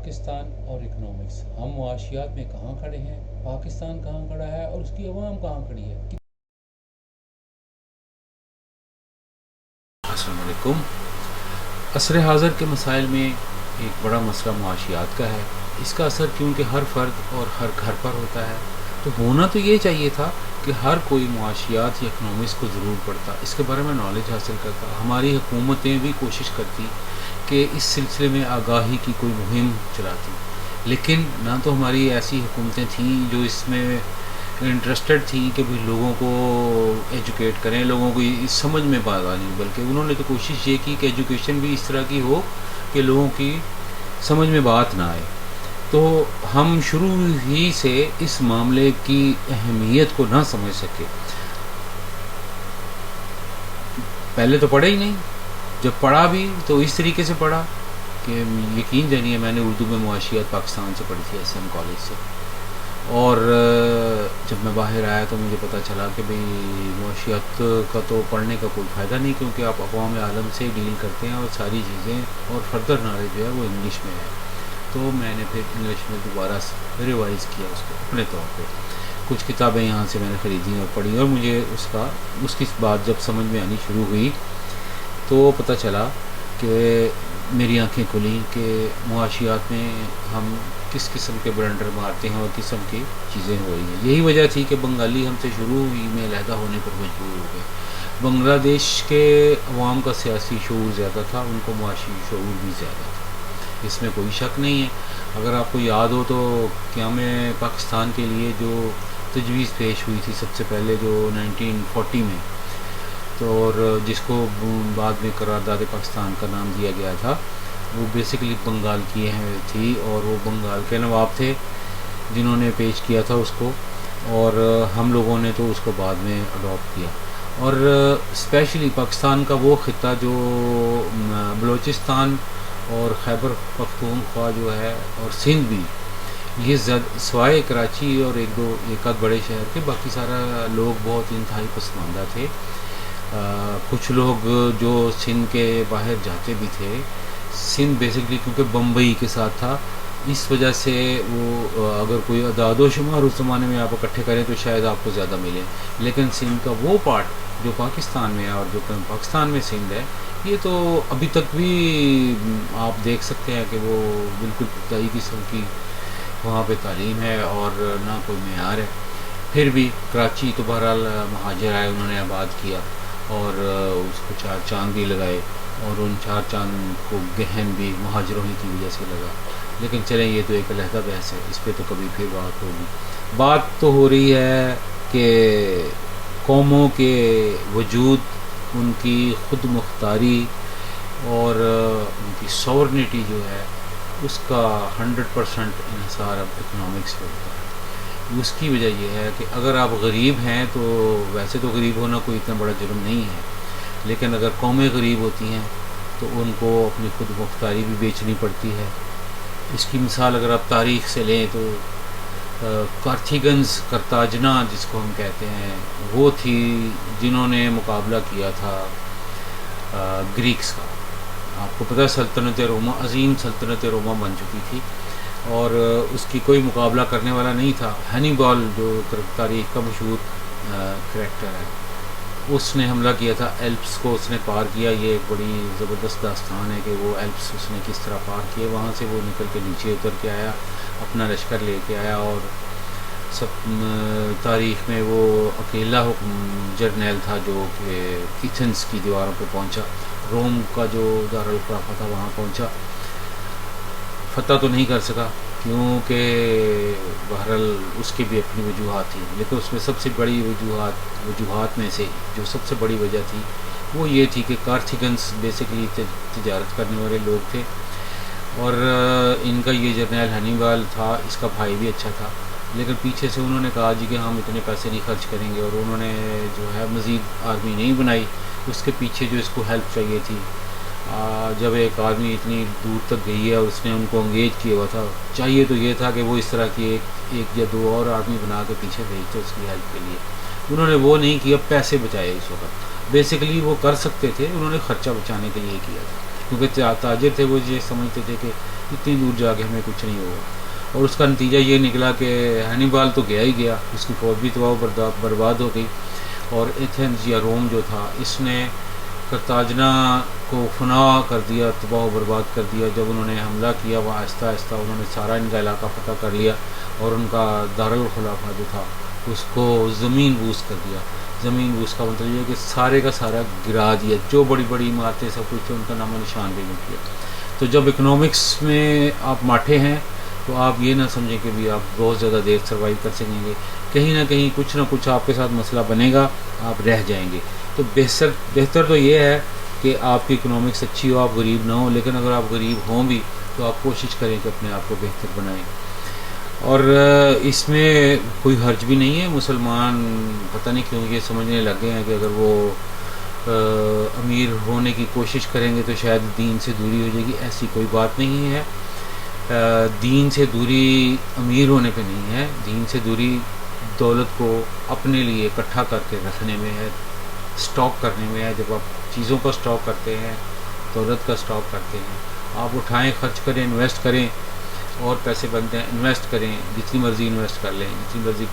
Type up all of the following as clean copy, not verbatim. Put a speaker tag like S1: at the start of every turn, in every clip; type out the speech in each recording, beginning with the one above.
S1: پاکستان اور اکنامکس، ہم معاشیات میں کہاں کھڑے ہیں، پاکستان کہاں کھڑا ہے اور اس کی عوام کہاں کھڑی ہے. السلام علیکم. عصر حاضر کے مسائل میں ایک بڑا مسئلہ معاشیات کا ہے. اس کا اثر کیونکہ ہر فرد اور ہر گھر پر ہوتا ہے، تو ہونا تو یہ چاہیے تھا کہ ہر کوئی معاشیات یا اکنامکس کو ضرور پڑھتا، اس کے بارے میں نالج حاصل کرتا. ہماری حکومتیں بھی کوشش کرتی کہ اس سلسلے میں آگاہی کی کوئی مہم چلاتی، لیکن نہ تو ہماری ایسی حکومتیں تھیں جو اس میں انٹرسٹڈ تھیں کہ بھی لوگوں کو ایجوکیٹ کریں، لوگوں کو اس سمجھ میں بات آ نہیں، بلکہ انہوں نے تو کوشش یہ کی کہ ایجوکیشن بھی اس طرح کی ہو کہ لوگوں کی سمجھ میں بات نہ آئے. تو ہم شروع ہی سے اس معاملے کی اہمیت کو نہ سمجھ سکے. پہلے تو پڑھا ہی نہیں، جب پڑھا بھی تو اس طریقے سے پڑھا کہ یقین جانیے میں نے اردو میں معاشیات پاکستان سے پڑھی تھی، ایس ایم کالج سے. اور جب میں باہر آیا تو مجھے پتہ چلا کہ بھئی معاشیات کا تو پڑھنے کا کوئی فائدہ نہیں، کیونکہ آپ اقوام عالم سے ڈیل کرتے ہیں اور ساری چیزیں اور فردر نالج جو ہے وہ انگلش میں ہے. تو میں نے پھر انگلش میں دوبارہ ریوائز کیا اس کو اپنے طور پہ. کچھ کتابیں یہاں سے میں نے خریدی اور پڑھی، اور مجھے اس کی بات جب سمجھ میں آنی شروع ہوئی تو پتہ چلا کہ میری آنکھیں کھلیں کہ معاشیات میں ہم کس قسم کے بلنڈر مارتے ہیں اور قسم کی چیزیں ہو رہی ہیں. یہی وجہ تھی کہ بنگالی ہم سے شروع ہی میں علیحدہ ہونے پر مجبور ہو گئے. بنگلہ دیش کے عوام کا سیاسی شعور زیادہ تھا، ان کو معاشی شعور بھی زیادہ تھا، اس میں کوئی شک نہیں ہے. اگر آپ کو یاد ہو تو قیام پاکستان کے لیے جو تجویز پیش ہوئی تھی سب سے پہلے، جو 1940 میں، تو اور جس کو بعد میں قرارداد پاکستان کا نام دیا گیا تھا، وہ بیسیکلی بنگال کی تھی، اور وہ بنگال کے نواب تھے جنہوں نے پیش کیا تھا اس کو، اور ہم لوگوں نے تو اس کو بعد میں اڈاپٹ کیا. اور اسپیشلی پاکستان کا وہ خطہ جو بلوچستان اور خیبر پختونخوا جو ہے اور سندھ بھی، یہ سوائے کراچی اور ایک آدھ بڑے شہر کے، باقی سارا لوگ بہت انتہائی پسماندہ تھے. کچھ لوگ جو سندھ کے باہر جاتے بھی تھے، سندھ بیسکلی کیونکہ بمبئی کے ساتھ تھا، اس وجہ سے وہ اگر کوئی اعداد و شمار اس زمانے میں آپ اکٹھے کریں تو شاید آپ کو زیادہ ملے. لیکن سندھ کا وہ پارٹ جو پاکستان میں ہے اور جو پاکستان میں سندھ ہے، یہ تو ابھی تک بھی آپ دیکھ سکتے ہیں کہ وہ بالکل ابتدائی قسم کی وہاں پہ تعلیم ہے اور نہ کوئی معیار ہے. پھر بھی کراچی تو بہرحال مہاجر آئے، انہوں نے آباد کیا اور اس کو 4 چاند بھی لگائے، اور ان 4 چاند کو گہن بھی مہاجروں ہی کی وجہ سے لگا. لیکن چلیں یہ تو ایک علیحدہ بحث ہے، اس پہ تو کبھی پھر بات ہوگی. بات تو ہو رہی ہے کہ قوموں کے وجود، ان کی خود مختاری اور ان کی سورنٹی جو ہے، اس کا 100% انحصار اب اکنامکس پہ ہوتا ہے. اس کی وجہ یہ ہے کہ اگر آپ غریب ہیں تو ویسے تو غریب ہونا کوئی اتنا بڑا جرم نہیں ہے، لیکن اگر قومیں غریب ہوتی ہیں تو ان کو اپنی خود مختاری بھی بیچنی پڑتی ہے. اس کی مثال اگر آپ تاریخ سے لیں تو کارتھیگنز، کرتاجنا جس کو ہم کہتے ہیں، وہ تھی جنہوں نے مقابلہ کیا تھا گریکس کا. آپ کو پتہ ہے سلطنت روما، عظیم سلطنت روما بن چکی تھی، اور اس کی کوئی مقابلہ کرنے والا نہیں تھا. ہینیبال جو تاریخ کا مشہور کریکٹر ہے، اس نے حملہ کیا تھا، ایلپس کو اس نے پار کیا. یہ ایک بڑی زبردست داستان ہے کہ وہ ایلپس اس نے کس طرح پار کیے. وہاں سے وہ نکل کے نیچے اتر کے آیا، اپنا لشکر لے کے آیا، اور سب تاریخ میں وہ اکیلا جرنیل تھا جو کہ ایتھنز کی دیواروں پہ پہنچا، روم کا جو دارالخلافہ تھا وہاں پہنچا. فتح تو نہیں کر سکا کیونکہ بہرحال اس کی بھی اپنی وجوہات تھیں، لیکن اس میں سب سے بڑی وجوہات میں سے جو سب سے بڑی وجہ تھی وہ یہ تھی کہ کارتھیگنز بیسکلی تجارت کرنے والے لوگ تھے، اور ان کا یہ جرنیل ہینیبال تھا، اس کا بھائی بھی اچھا تھا. لیکن پیچھے سے انہوں نے کہا جی کہ ہم اتنے پیسے نہیں خرچ کریں گے، اور انہوں نے جو ہے مزید آرمی نہیں بنائی. اس کے پیچھے جو اس کو ہیلپ چاہیے تھی، جب ایک آدمی اتنی دور تک گئی ہے اور اس نے ان کو انگیج کیا ہوا تھا، چاہیے تو یہ تھا کہ وہ اس طرح کی ایک یا 2 اور آدمی بنا کے پیچھے بھیجتے اس کی ہیلپ کے لیے. انہوں نے وہ نہیں کیا، پیسے بچائے. اس وقت بیسیکلی وہ کر سکتے تھے، انہوں نے خرچہ بچانے کے لیے کیا تھا، کیونکہ تاجر تھے وہ یہ سمجھتے تھے کہ اتنی دور جا کے ہمیں کچھ نہیں ہوگا. اور اس کا نتیجہ یہ نکلا کہ ہینیبال تو گیا ہی گیا, اس کی فوج بھی تباہ برباد ہو گئی. اور ایتھنز یا روم جو تھا, اس نے کرتاجنا کو فنا کر دیا, تباہ و برباد کر دیا. جب انہوں نے حملہ کیا وہ آہستہ آہستہ انہوں نے سارا ان کا علاقہ فتح کر لیا, اور ان کا دارالخلافہ جو تھا اس کو زمین بوس کر دیا. زمین بوس کا مطلب یہ ہے کہ سارے کا سارا گرا دیا, جو بڑی بڑی عمارتیں سب کچھ تھے ان کا نام و نشان بھی نہیں کیا. تو جب اکنامکس میں آپ ماٹھے ہیں تو آپ یہ نہ سمجھیں کہ بھی آپ بہت زیادہ دیر سروائیو کر سکیں گے. کہیں نہ کہیں کچھ نہ کچھ آپ کے ساتھ مسئلہ بنے گا, آپ رہ جائیں گے. تو بہتر تو یہ ہے کہ آپ کی اکنامکس اچھی ہو, آپ غریب نہ ہوں. لیکن اگر آپ غریب ہوں بھی تو آپ کوشش کریں کہ اپنے آپ کو بہتر بنائیں. اور اس میں کوئی حرج بھی نہیں ہے. مسلمان پتہ نہیں کیوں یہ سمجھنے لگ گئے ہیں کہ اگر وہ امیر ہونے کی کوشش کریں گے تو شاید دین سے دوری ہو جائے گی. ایسی کوئی بات نہیں ہے. دین سے دوری امیر ہونے پہ نہیں ہے. دین سے دوری دولت کو اپنے لیے اکٹھا کر کے رکھنے میں ہے, سٹاک کرنے میں ہے. جب آپ چیزوں کا سٹاک کرتے ہیں, دولت کا سٹاک کرتے ہیں, آپ اٹھائیں, خرچ کریں, انویسٹ کریں, اور پیسے بنتے ہیں, انویسٹ کریں, جتنی مرضی انویسٹ کر لیں, جتنی مرضی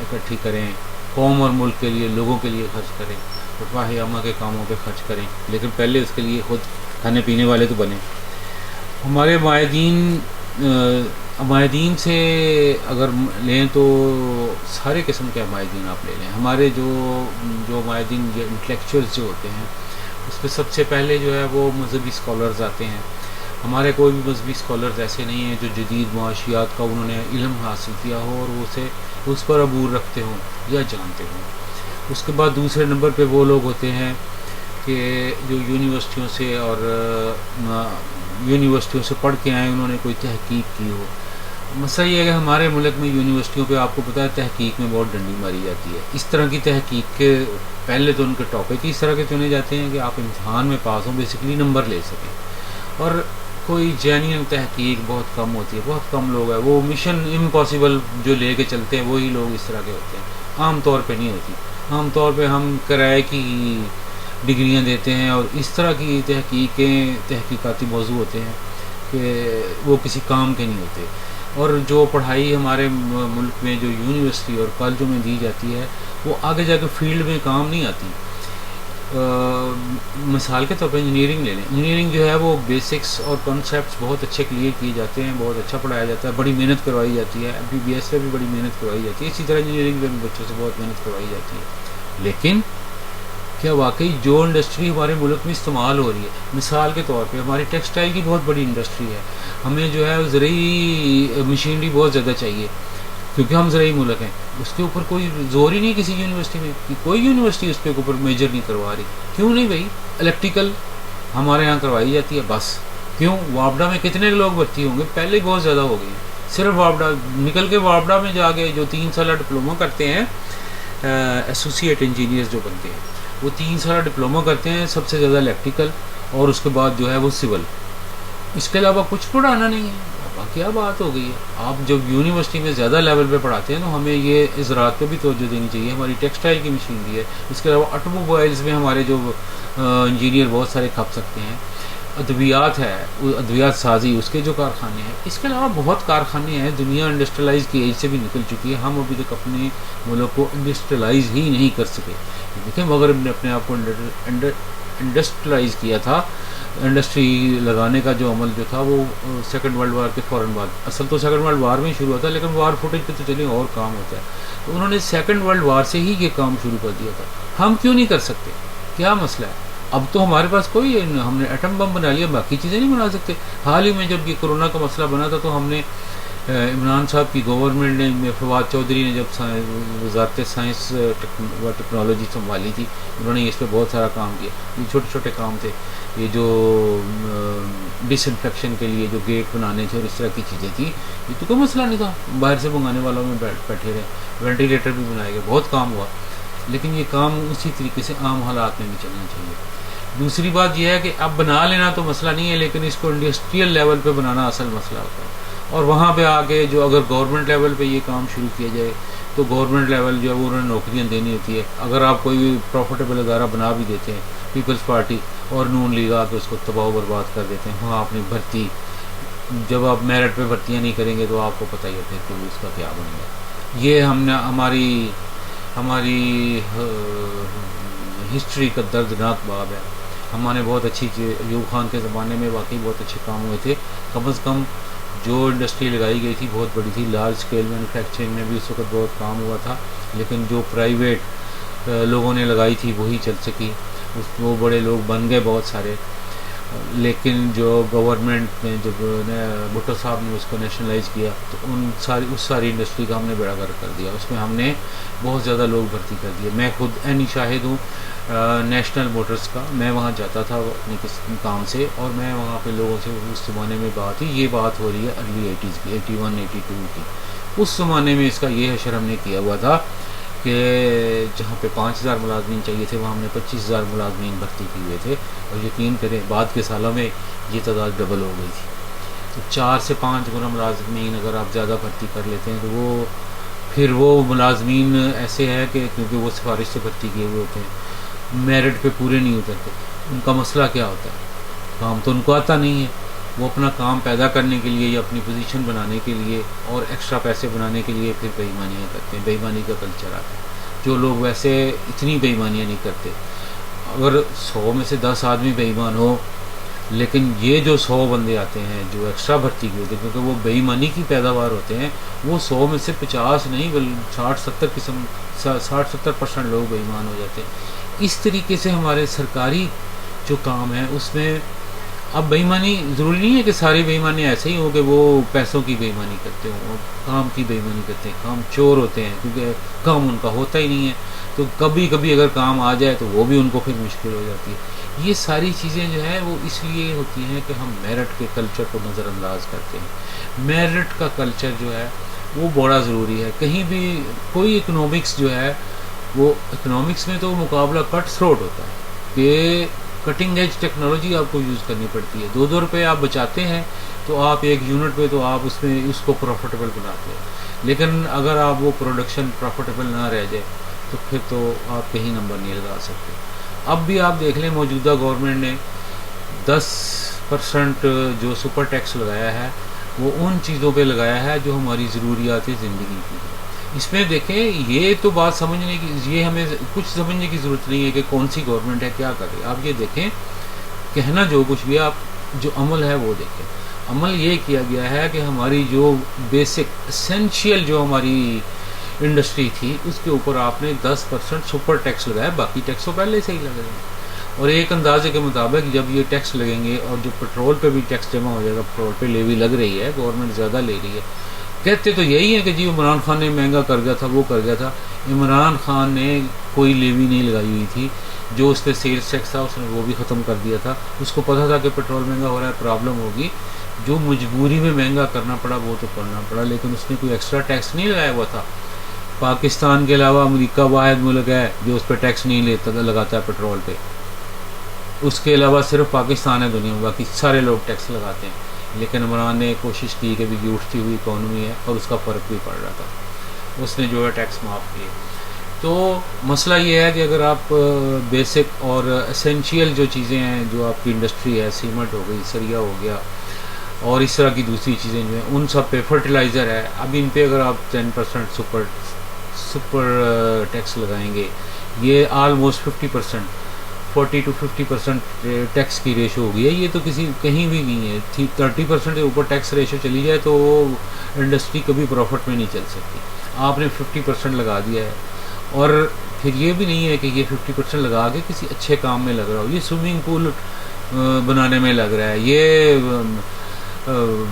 S1: اکٹھی کریں, قوم اور ملک کے لیے, لوگوں کے لیے خرچ کریں, رفاہ عامہ کے کاموں پہ خرچ کریں. لیکن پہلے اس کے لیے خود کھانے پینے والے تو بنیں. ہمارے مائدین سے اگر لیں تو سارے قسم کے مائدین آپ لے لیں. ہمارے جو مائدین انٹلیکچوئلز جو ہوتے ہیں اس پہ سب سے پہلے جو ہے وہ مذہبی اسکالرز آتے ہیں. ہمارے کوئی بھی مذہبی اسکالرز ایسے نہیں ہیں جو جدید معاشیات کا انہوں نے علم حاصل کیا ہو اور اسے اس پر عبور رکھتے ہوں یا جانتے ہوں. اس کے بعد دوسرے نمبر پہ وہ لوگ ہوتے ہیں کہ جو یونیورسٹیوں سے پڑھ کے آئے, انہوں نے کوئی تحقیق کی ہو. مسئلہ یہ ہے کہ ہمارے ملک میں یونیورسٹیوں پہ آپ کو پتہ ہے تحقیق میں بہت ڈنڈی ماری جاتی ہے. اس طرح کی تحقیق کے پہلے تو ان کے ٹاپک ہی اس طرح کے چنے جاتے ہیں کہ آپ امتحان میں پاس ہوں, بیسیکلی نمبر لے سکیں. اور کوئی جینین تحقیق بہت کم ہوتی ہے, بہت کم لوگ ہیں. وہ مشن امپاسبل جو لے کے چلتے ہیں وہی لوگ اس طرح کے ہوتے ہیں. عام طور پہ نہیں ہوتی. عام طور پہ ہم کرائے کی ڈگریاں دیتے ہیں اور اس طرح کی تحقیقاتی موضوع ہوتے ہیں کہ وہ کسی کام کے نہیں ہوتے. اور جو پڑھائی ہمارے ملک میں جو یونیورسٹی اور کالجوں میں دی جاتی ہے وہ آگے جا کے فیلڈ میں کام نہیں آتی. مثال کے طور پہ انجینئرنگ لے لیں. انجینئرنگ جو ہے وہ بیسکس اور کنسیپٹس بہت اچھے کلیئر کیے جاتے ہیں, بہت اچھا پڑھایا جاتا ہے, بڑی محنت کروائی جاتی ہے. MBBS پہ بھی بڑی محنت کروائی جاتی ہے, اسی طرح انجینئرنگ پہ بھی بچوں سے بہت محنت کروائی جاتی ہے. لیکن کیا واقعی جو انڈسٹری ہمارے ملک میں استعمال ہو رہی ہے, مثال کے طور پہ ہماری ٹیکسٹائل کی بہت بڑی انڈسٹری ہے, ہمیں جو ہے زرعی مشینری بہت زیادہ چاہیے کیونکہ ہم زرعی ملک ہیں. اس کے اوپر کوئی زور ہی نہیں کسی یونیورسٹی میں, کوئی یونیورسٹی اس کے اوپر میجر نہیں کروا رہی. کیوں نہیں بھائی؟ الیکٹریکل ہمارے یہاں کروائی جاتی ہے بس. کیوں؟ وابڈا میں کتنے لوگ بھرتی ہوں گے؟ پہلے بہت زیادہ ہو گئے ہیں. صرف وابڈا نکل کے وابڈا میں جا کے جو 3 سالہ ڈپلومہ کرتے ہیں, ایسوسیٹ انجینئرز جو بنتے ہیں, وہ 3 سالہ ڈپلومہ کرتے ہیں, سب سے زیادہ الیکٹریکل, اور اس کے بعد جو ہے وہ سول. اس کے علاوہ کچھ پڑھانا نہیں ہے. کیا بات ہو گئی ہے؟ آپ جب یونیورسٹی میں زیادہ لیول پہ پڑھاتے ہیں تو ہمیں یہ زراعت پہ بھی توجہ دینی چاہیے. ہماری ٹیکسٹائل کی مشینری ہے, اس کے علاوہ آٹو موبائلز میں ہمارے جو انجینئر بہت سارے کھپ سکتے ہیں. ادویات ہے, ادویات سازی, اس کے جو کارخانے ہیں. اس کے علاوہ بہت کارخانے ہیں. دنیا انڈسٹریلائز کی ایج سے بھی نکل چکی ہے, ہم ابھی تک اپنے ملک کو انڈسٹریلائز ہی نہیں کر سکے. دیکھیں مغرب نے اپنے آپ کو انڈسٹریلائز کیا تھا. انڈسٹری لگانے کا جو عمل جو تھا وہ سیکنڈ ورلڈ وار کے فوراً بعد, اصل تو سیکنڈ ورلڈ وار میں ہی شروع ہوتا ہے, لیکن وار فوٹیج پہ تو چلیں اور کام ہوتا ہے. تو انہوں نے سیکنڈ ورلڈ وار سے ہی یہ کام شروع کر دیا تھا. ہم کیوں نہیں کر سکتے؟ کیا مسئلہ ہے؟ اب تو ہمارے پاس کوئی, ہم نے ایٹم بم بنا لیا, باقی چیزیں نہیں بنا سکتے. حال ہی میں جب یہ کرونا کا مسئلہ بنا تھا تو ہم نے عمران صاحب کی گورنمنٹ نے, فواد چودھری نے جب وزارت سائنس و ٹیکنالوجی سنبھالی تھی, انہوں نے اس پہ بہت سارا کام کیا. یہ چھوٹے چھوٹے کام تھے, یہ جو ڈس انفیکشن کے لیے جو گیٹ بنانے تھے اور اس طرح کی چیزیں تھیں, یہ تو کوئی مسئلہ نہیں تھا. باہر سے منگانے والوں میں بیٹھے رہے, وینٹیلیٹر بھی بنائے گئے, بہت کام ہوا. لیکن یہ کام اسی طریقے سے عام حالات میں بھی چلنا چاہیے. دوسری بات یہ ہے کہ اب بنا لینا تو مسئلہ نہیں ہے, لیکن اس کو انڈسٹریل لیول پہ بنانا اصل مسئلہ ہوتا ہے. اور وہاں پہ آگے جو اگر گورنمنٹ لیول پہ یہ کام شروع کیا جائے تو گورنمنٹ لیول جو ہے وہ انہوں نے نوکریاں دینی ہوتی ہے. اگر آپ کوئی پروفیٹیبل ادارہ بنا بھی دیتے ہیں, پیپلز پارٹی اور نون لیگ آ کے اس کو تباہ و برباد کر دیتے ہیں, وہاں اپنی بھرتی جب آپ میرٹ پہ بھرتیاں نہیں کریں گے تو آپ کو پتہ ہی ہے پھر کہ اس کا کیا بنے گا. یہ ہم نے ہماری ہسٹری کا دردناک باب ہے. ہم نے بہت اچھی ایوب خان کے زمانے میں واقعی بہت اچھے کام ہوئے تھے. کم از کم جو انڈسٹری لگائی گئی تھی بہت بڑی تھی, لارج اسکیل مینوفیکچرنگ میں بھی اس وقت بہت کام ہوا تھا, لیکن جو پرائیویٹ لوگوں نے لگائی تھی وہی چل سکی. وہ بڑے لوگ بن گئے بہت سارے, لیکن جو گورنمنٹ نے جب بھٹو صاحب نے اس کو نیشنلائز کیا تو اس ساری انڈسٹری کا ہم نے بیڑا گرک کر دیا. اس میں ہم نے بہت زیادہ لوگ بھرتی کر دیے. میں خود عینی شاہد ہوں نیشنل موٹرز کا. میں وہاں جاتا تھا اپنے کسی کام سے, اور میں وہاں پہ لوگوں سے اس زمانے میں بات ہوئی, یہ بات ہو رہی ہے ارلی 80s کی, 81 82 کی. اس زمانے میں اس کا یہ حشر ہم نے کیا ہوا تھا کہ جہاں پہ 5000 ملازمین چاہیے تھے وہاں ہم نے 25000 ملازمین بھرتی کیے ہوئے تھے. اور یقین کریں بعد کے سالوں میں یہ تعداد ڈبل ہو گئی تھی. تو 4 سے 5 گنا ملازمین اگر آپ زیادہ بھرتی کر لیتے ہیں تو پھر وہ ملازمین ایسے ہیں کہ کیونکہ وہ سفارش سے بھرتی کیے ہوئے ہوتے ہیں, میرٹ پہ پورے نہیں اترتے. ان کا مسئلہ کیا ہوتا ہے, کام تو ان کو آتا نہیں ہے. وہ اپنا کام پیدا کرنے کے لیے یا اپنی پوزیشن بنانے کے لیے اور ایکسٹرا پیسے بنانے کے لیے پھر بے ایمانیاں کرتے ہیں. بے ایمانی کا کلچر آتا ہے. جو لوگ ویسے اتنی بے ایمانیاں نہیں کرتے, اگر 100 میں سے 10 آدمی بے ایمان ہو, لیکن یہ جو 100 بندے آتے ہیں جو ایکسٹرا بھرتی کی ہوتے ہیں کیونکہ وہ بے ایمانی کی پیداوار ہوتے ہیں, وہ 100 میں سے 50 نہیں بلکہ 60-70% لوگ بے ایمان ہو جاتے ہیں. اس طریقے سے ہمارے سرکاری جو کام ہے اس میں اب بے ایمانی ضروری نہیں ہے کہ ساری بے ایمانی ایسے ہی ہو کہ وہ پیسوں کی بے ایمانی کرتے ہوں, کام کی بے ایمانی کرتے ہیں, کام چور ہوتے ہیں کیونکہ کام ان کا ہوتا ہی نہیں ہے. تو کبھی کبھی اگر کام آ جائے تو وہ بھی ان کو پھر مشکل ہو جاتی ہے. یہ ساری چیزیں جو ہیں وہ اس لیے ہوتی ہیں کہ ہم میرٹ کے کلچر کو نظر انداز کرتے ہیں. میرٹ کا کلچر جو ہے وہ بڑا ضروری ہے. کہیں بھی کوئی اکنامکس جو ہے وہ اکنامکس میں تو مقابلہ کٹ تھروٹ ہوتا ہے کہ کٹنگ ایج ٹیکنالوجی آپ کو یوز کرنی پڑتی ہے. 2 روپے آپ بچاتے ہیں تو آپ 1 یونٹ پہ تو آپ اس کو پروفیٹیبل بناتے ہیں, لیکن اگر آپ وہ پروڈکشن پروفیٹیبل نہ رہ جائے تو پھر تو آپ کہیں نمبر نہیں لگا سکتے. اب بھی آپ دیکھ لیں موجودہ گورنمنٹ نے 10% جو سپر ٹیکس لگایا ہے وہ ان چیزوں پہ لگایا ہے جو ہماری ضروریات زندگی کی ہے. اس میں دیکھیں یہ تو بات سمجھنے کی, یہ ہمیں کچھ سمجھنے کی ضرورت نہیں ہے کہ کون سی گورنمنٹ ہے کیا کر رہی ہے. آپ یہ دیکھیں, کہنا جو کچھ بھی, آپ جو عمل ہے وہ دیکھیں. عمل یہ کیا گیا ہے کہ ہماری جو بیسک اسینشیل جو ہماری انڈسٹری تھی اس کے اوپر آپ نے 10% سپر ٹیکس لگایا, باقی ٹیکس تو پہلے سے ہی لگ رہے ہیں. اور ایک اندازے کے مطابق جب یہ ٹیکس لگیں گے اور جو پیٹرول پہ بھی ٹیکس جمع ہو جائے گا, پیٹرول پہ لیوی لگ رہی ہے, گورنمنٹ زیادہ لے رہی ہے. کہتے تو یہی ہے کہ جی عمران خان نے مہنگا کر گیا تھا, وہ کر گیا تھا. عمران خان نے کوئی لیوی نہیں لگائی ہوئی تھی. جو اس پہ سیلز ٹیکس تھا اس نے وہ بھی ختم کر دیا تھا. اس کو پتہ تھا کہ پیٹرول مہنگا ہو رہا ہے, پرابلم ہوگی. جو مجبوری میں مہنگا کرنا پڑا وہ تو کرنا پڑا, لیکن اس نے کوئی ایکسٹرا ٹیکس نہیں لگایا ہوا تھا. پاکستان کے علاوہ امریکہ واحد ملک ہے جو اس پہ ٹیکس نہیں لگاتا ہے پیٹرول پہ. اس کے علاوہ صرف پاکستان ہے دنیا میں, باقی سارے لوگ ٹیکس لگاتے ہیں. لیکن عمران نے کوشش کی کہ بھی اٹھتی ہوئی اکانومی ہے اور اس کا فرق بھی پڑ رہا تھا, اس نے جو ہے ٹیکس معاف کیے. تو مسئلہ یہ ہے کہ اگر آپ بیسک اور اسینشیل جو چیزیں ہیں جو آپ کی انڈسٹری ہے, سیمنٹ ہو گئی, سریا ہو گیا اور اس طرح کی دوسری چیزیں جو ہیں ان سب پہ, فرٹیلائزر ہے, اب ان پہ اگر آپ 10% سپر ٹیکس لگائیں گے, یہ آلموسٹ 40 to 50% ٹیکس کی ریشو ہو گئی ہے. یہ تو کہیں بھی نہیں ہے. 30% کے اوپر ٹیکس ریشو چلی جائے تو انڈسٹری کبھی پروفٹ میں نہیں چل سکتی. آپ نے 50% لگا دیا ہے, اور پھر یہ بھی نہیں ہے کہ یہ 50% لگا کے کسی اچھے کام میں لگ رہا ہو. یہ سوئمنگ پول بنانے میں لگ رہا ہے. یہ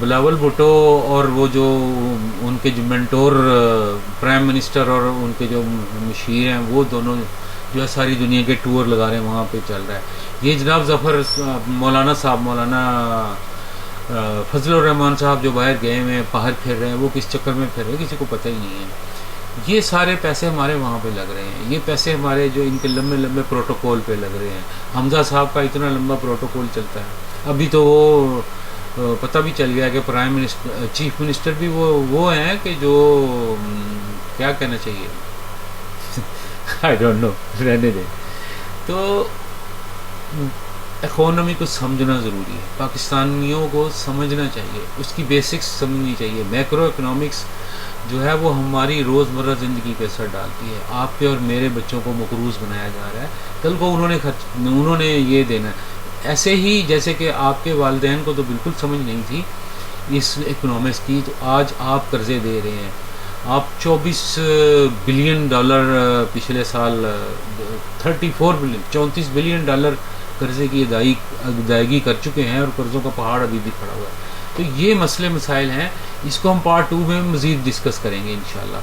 S1: بلاول بھٹو اور وہ جو ان کے جو مینٹور پرائم منسٹر اور ان کے جو مشیر ہیں وہ دونوں جو ہے ساری دنیا کے ٹور لگا رہے ہیں, وہاں پہ چل رہا ہے. یہ جناب ظفر مولانا فضل الرحمان صاحب جو باہر گئے ہوئے ہیں, باہر پھر رہے ہیں, وہ کس چکر میں پھر رہے ہیں کسی کو پتہ ہی نہیں ہے. یہ سارے پیسے ہمارے وہاں پہ لگ رہے ہیں. یہ پیسے ہمارے جو ان کے لمبے لمبے پروٹوکول پہ لگ رہے ہیں. حمزہ صاحب کا اتنا لمبا پروٹوکول چلتا ہے. ابھی تو وہ پتہ بھی چل گیا کہ پرائم منسٹر چیف منسٹر بھی وہ ہیں کہ جو کیا کہنا چاہیے, آئی ڈونٹ نو, رہنے دیں. تو اکانومی کو سمجھنا ضروری ہے، پاکستانیوں کو سمجھنا چاہیے، اس کی بیسکس سمجھنی چاہیے. میکرو اکنامکس جو ہے وہ ہماری روزمرہ زندگی پہ اثر ڈالتی ہے. آپ کے اور میرے بچوں کو مقروض بنایا جا رہا ہے، کل کو انہوں نے یہ دینا ہے. ایسے ہی جیسے کہ آپ کے والدین کو تو بالکل سمجھ نہیں تھی اس اکنامکس کی، تو آج آپ قرضے دے رہے ہیں. آپ $24 بلین پچھلے سال 34 بلین ڈالر قرضے کی ادائیگی کر چکے ہیں، اور قرضوں کا پہاڑ ابھی بھی کھڑا ہوا ہے. تو یہ مسائل ہیں، اس کو ہم پارٹ 2 میں مزید ڈسکس کریں گے انشاءاللہ.